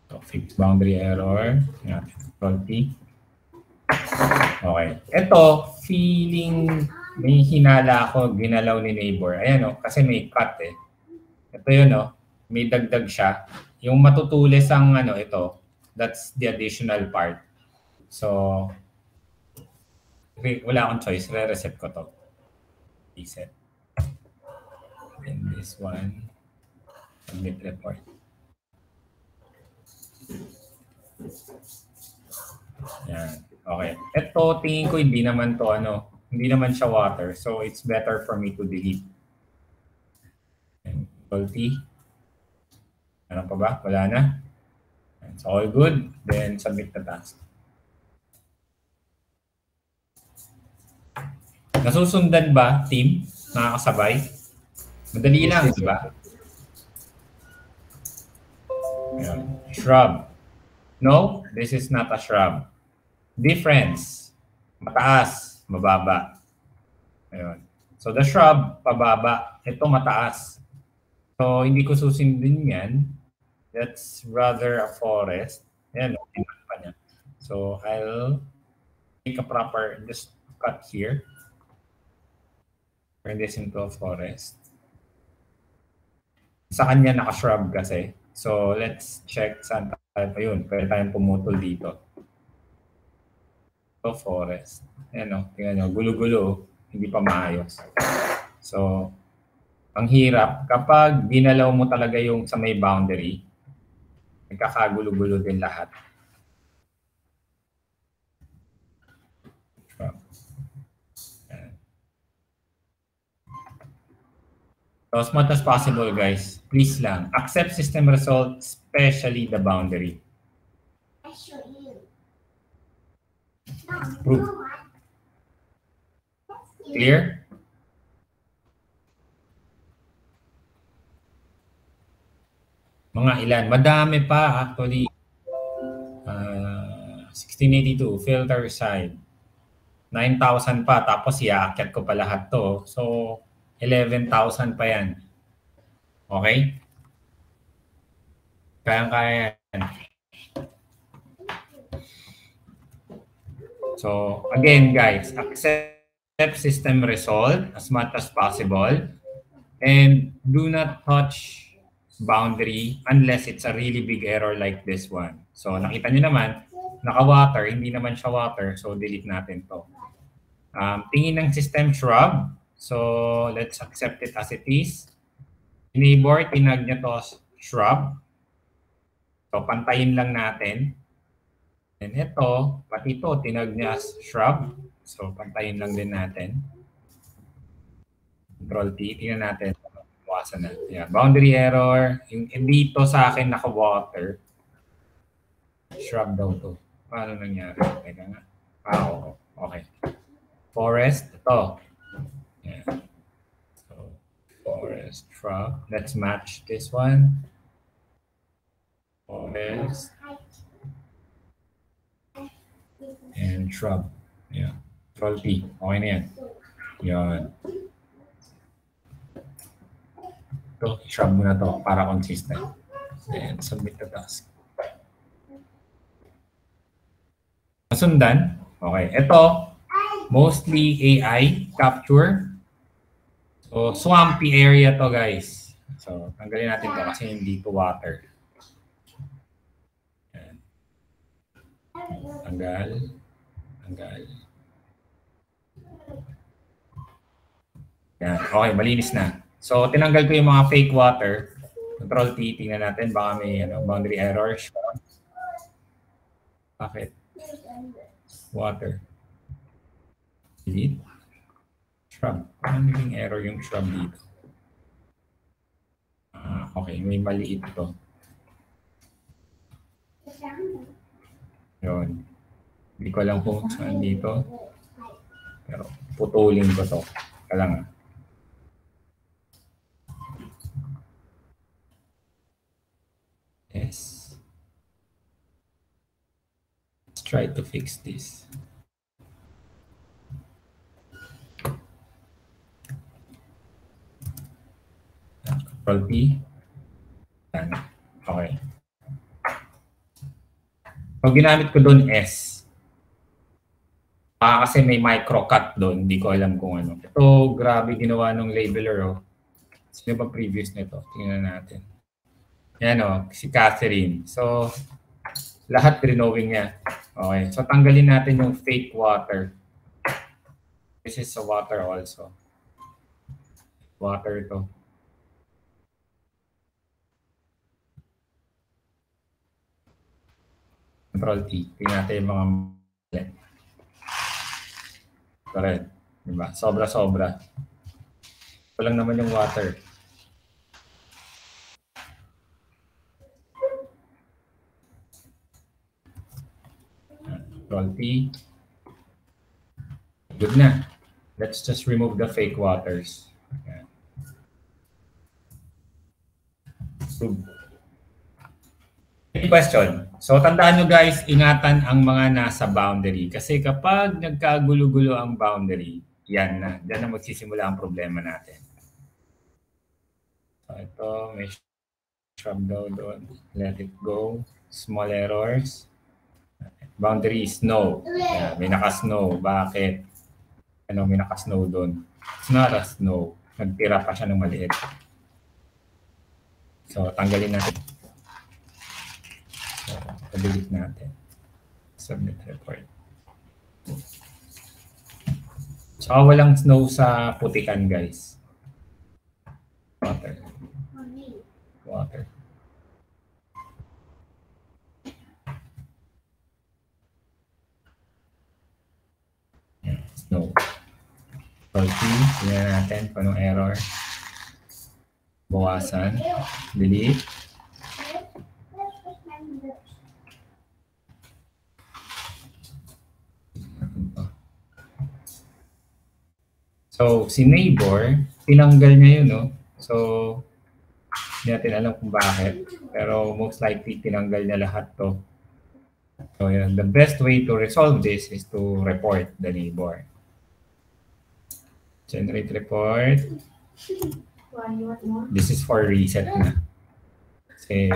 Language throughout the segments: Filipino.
So, fix boundary error. Yan. Control T. Okay. Ito, feeling may hinala ako, ginalaw ni neighbor. Ayan o, kasi may cut eh. Ito yun o, may dagdag siya. Yung matutulis ang ano ito, that's the additional part. So, wala akong choice. Re-reset ko to. Reset. And this one, submit report. Yan. Okay. Ito, tingin ko hindi naman to ano, hindi naman siya water. So, it's better for me to delete. Control T. Ano pa ba? Wala na. It's all good. Then, submit the task. Nasusundan ba, team? Nakakasabay? Madali lang, di ba? Shrub. No, this is not a shrub. Difference. Mataas, mababa. Ayun. So, the shrub, pababa. Ito, mataas. So, hindi ko susundin yan. That's rather a forest. Ayan, pa niya. So, I'll make a proper, just cut here. Turn this into a forest. Sa kanya naka-shrub kasi. So, let's check saan tayo pa yun. Pwede tayong pumutol dito. So, forest. Ayan o, tingnan nyo, gulo-gulo. Hindi pa maayos. So, ang hirap, kapag binalaw mo talaga yung sa may boundary, nagkakagulo-gulo din lahat. So, as much as possible, guys, please lang, accept system result, especially the boundary. Proof. Clear? Mga ilan? Madami pa, actually. 1682, filter side. 9,000 pa, tapos iaakyat ko pa lahat to. So, 11,000 pa yan. Okay? Kaya yan. So, again, guys, accept system result as much as possible. And do not touch boundary unless it's a really big error like this one. So, nakita nyo naman, naka-water, hindi naman siya water. So, delete natin to. Tingin ng system shrub. So, let's accept it as it is. Neighbor, tinag niya to shrub. So, pantayin lang natin. And ito, pati ito, tinag niya as shrub. So, pantayin lang din natin. Control T, tingnan natin. Buwasan na. Yeah, boundary error. Yung dito sa akin, naka-water. Shrub daw to. Paano nangyari? Teka nga. Oo. Okay. Forest, ito. Yeah. So, forest, shrub. Let's match this one. Forest. And shrub. Yeah. Control P. Okay na yan. Yan. Ito, shrub mo na to para consistent. Then, submit the task. Masundan? Okay. Ito, mostly AI capture. So, swampy area to, guys. So, tanggalin natin to kasi hindi to water. Yan. Tanggal. Tanggal. Yan. Okay, malinis na. So, tinanggal ko yung mga fake water. Control T, tingnan natin. Baka may boundary error. Bakit? Water. Delete. Shrub. Parang naging error yung shrub dito. Okay, may maliit to. Yun. Hindi ko alam kung saan dito. Pero putulin ko to. Kailangan. Yes. Let's try to fix this. Control P. Okay. So, ginamit ko doon S. Kasi may micro-cut doon. Hindi ko alam kung ano. Ito, grabe ginawa ng labeler. Oh. Sino ba previous nito? Tingnan natin. Yan o, si Catherine. So, lahat renowing niya. Okay. So, tanggalin natin yung fake water. This is a water also. Water to. Control T. Tingnan natin yung mga correct. Diba? Sobra-sobra. Ito lang naman yung water. Control T. Good na. Let's just remove the fake waters. Okay. Any question? So tandaan nyo guys, ingatan ang mga nasa boundary. Kasi kapag nagkagulo-gulo ang boundary, yan na. Diyan na magsisimula ang problema natin. So ito, may shrub daw doon. Let it go. Small errors. Boundary is no. Yeah, may naka-snow. Bakit? Ano, may naka-snow doon. It's not a snow. Nagtira pa siya ng maliit. So tanggalin natin. So, delete natin. Submit report. So, walang snow sa putikan, guys. Water. Water. Yeah, snow. Salty. Tingnan natin kung anong error. Bawasan. Delete. So, si neighbor, tinanggal niya yun, no? So, hindi natin alam kung bakit. Pero most likely, tinanggal niya lahat to. So, yun. The best way to resolve this is to report the neighbor. Generate report. This is for reset na. Kasi,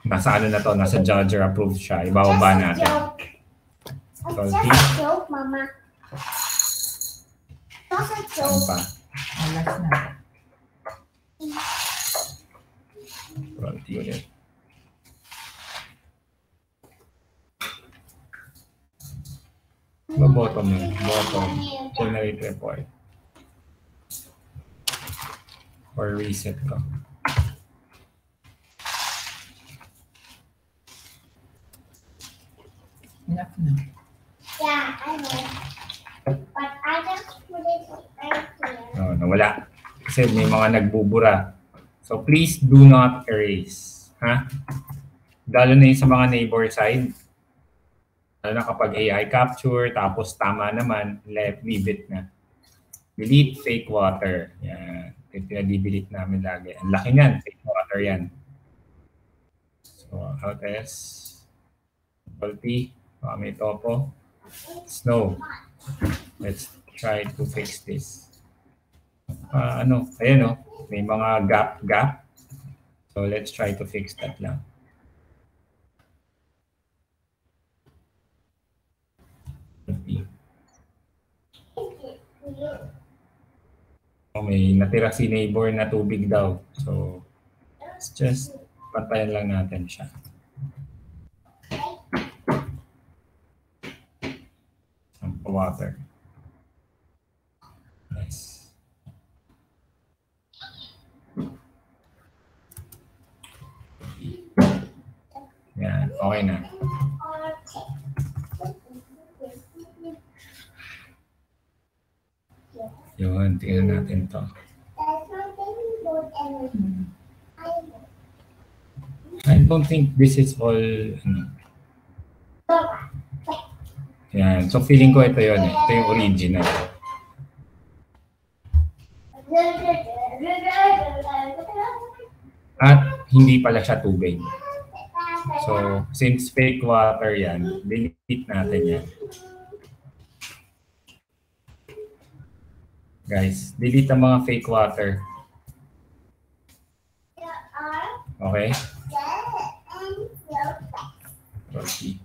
nasa ano na to, nasa judge or approved siya. Ibababa natin. So, joke, mama. Saan pa? Alas na. Front unit. Bottom yun. Bottom. Generate report. Or reset ko. Enough na. Yeah, I know. But I just put it right here. No, nawala. Kasi may mga nagbubura. So please do not erase. Ha? Lalo na yung sa mga neighbor side. Lalo na kapag AI capture, tapos tama naman, leave it na. Delete fake water. Yan. Pinadelete namin lagi. Ang laki niyan. Fake water yan. So, out S. T. May topo. Snow. Let's try to fix this. Ayan o. May mga gap. So, let's try to fix that lang. May natira si neighbor na tubig daw. So, let's just pantayan lang natin siya. Water. Nice. Yan, okay na. Yun, tingnan natin to. I don't think this is all, yan. So, feeling ko ito yun. Ito yung original. At hindi pala siya tubig. So, since fake water yan, delete natin yan. Guys, delete ang mga fake water. Okay? Control P.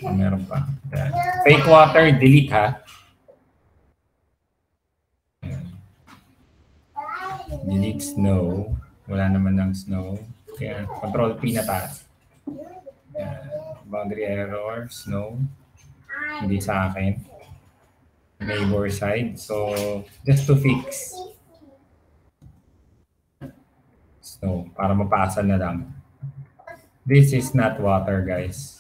Meron pa. Yan. Fake water, delete ha. Delete snow. Wala naman ng snow. Kaya Control P na taas. Boundary error, snow. Hindi sa akin. Neighbor side. So, just to fix. Snow. Para mapasa na lang. This is not water, guys.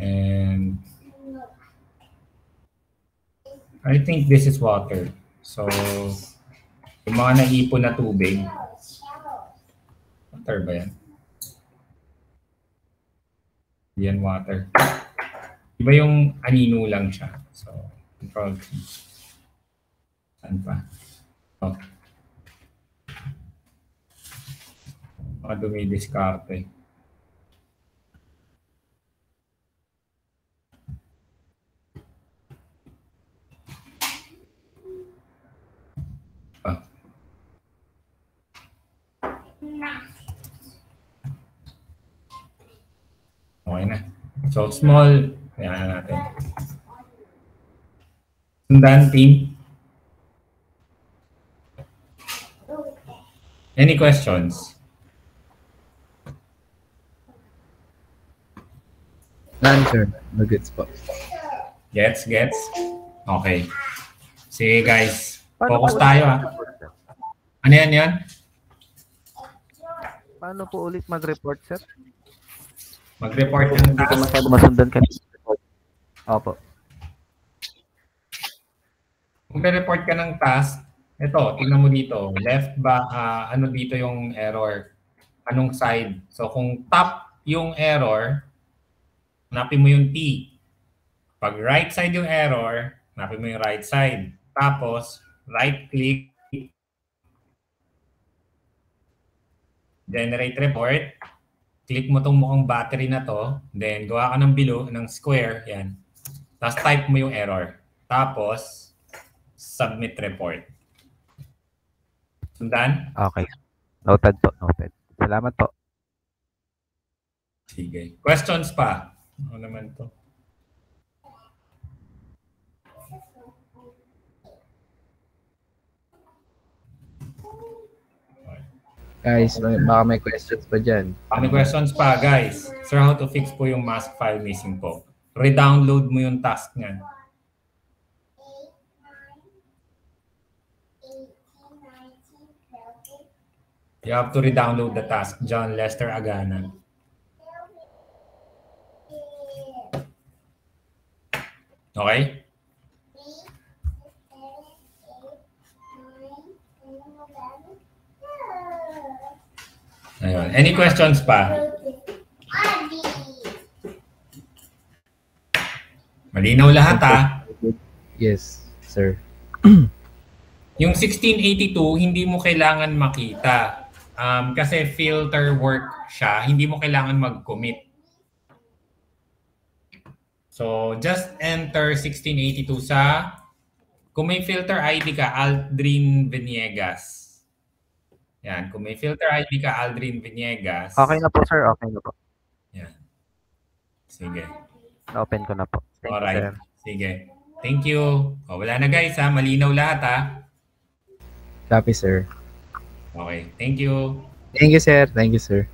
And I think this is water. So, yung mga naipon na tubig, water ba yan? Yan water. Iba yung anino lang siya. So, Control C. Saan pa? Oh. Mga dumidiskarte. Ah. Okay na. So, small. Kaya natin. Sundan, team. Any questions? None, sir. No gets po. Gets? Okay. Sige, guys. Paano Focus po tayo, ulit ha? mag-report, sir? Ano yan? Paano po ulit mag-report, sir? Mag-report ng Hindi ko task. masyado masundan kayo. Opo. Magre-report ka ng task. Ito, tingnan mo dito. Left ba, ano dito yung error? Anong side? So, kung top yung error, hanapin mo yung T. Pag right side yung error, hanapin mo yung right side. Tapos, right-click, generate report. Click mo tong mukhang battery na to. Then, gawa ka ng below, ng square. Yan. Tapos, type mo yung error. Tapos, submit report. Sundan? Okay. Noted po. Noted. Salamat po. Sige. Questions pa? Ano naman to? Guys, baka may questions pa dyan. May questions pa, guys. Sir, how to fix po yung mask file missing po? Re-download mo yung task niyan. You have to re-download the task. John Lester Aganan. Okay? Ayun. Any questions pa? Malinaw lahat, ha? Yes, sir. Yung 1682, hindi mo kailangan makita. Kasi filter work siya, hindi mo kailangan mag-commit. So, just enter 1682 sa, kung may filter ID ka, Aldrin Veniegas. Yan, kung may filter ID ka, Aldrin Veniegas. Okay na po, sir. Okay na po. Yan. Sige. Na-open ko na po. Thank you, Alright. sir. Sige. Thank you. O, wala na guys, ha? Malinaw lahat, ha? Copy, sir. Okay. Thank you. Thank you, sir. Thank you, sir.